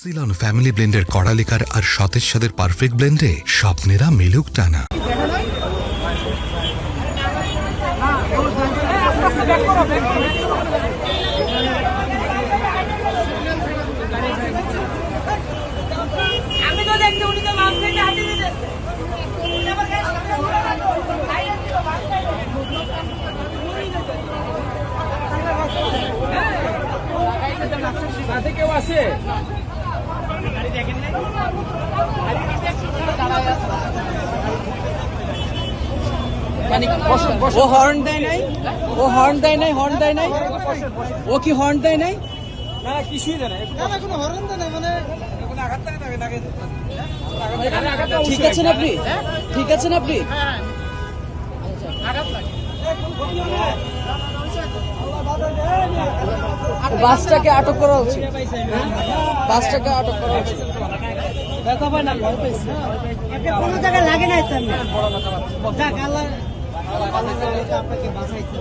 Ceylon family ব্লেন্ডের কড়ালিকার আর সতেজ স্বাদের perfect ব্লেন্ডে স্বপ্নেরা মেলুক টানা। কেউ আছে ও হর্ন দেয় নাই, ও হর্ন দেয় নাই, হর্ন দেয় নাই, ও কি হর্ন দেয় নাই? না কিছুই দেয় না, কোনো হরণ দেয় না, মানে কোনো আঘাত থাকে না। ঠিক আছেন আপনি? ঠিক আছেন আপনি? বাসটাকে আটক করা উচিত, বাসটাকে আটক করা উচিত। ব্যথা পায় না, ভয় পাইছে, কোনো জায়গায় লাগে নাই তো যাক আল্লাহ আপনাকে বাঁচাইছে।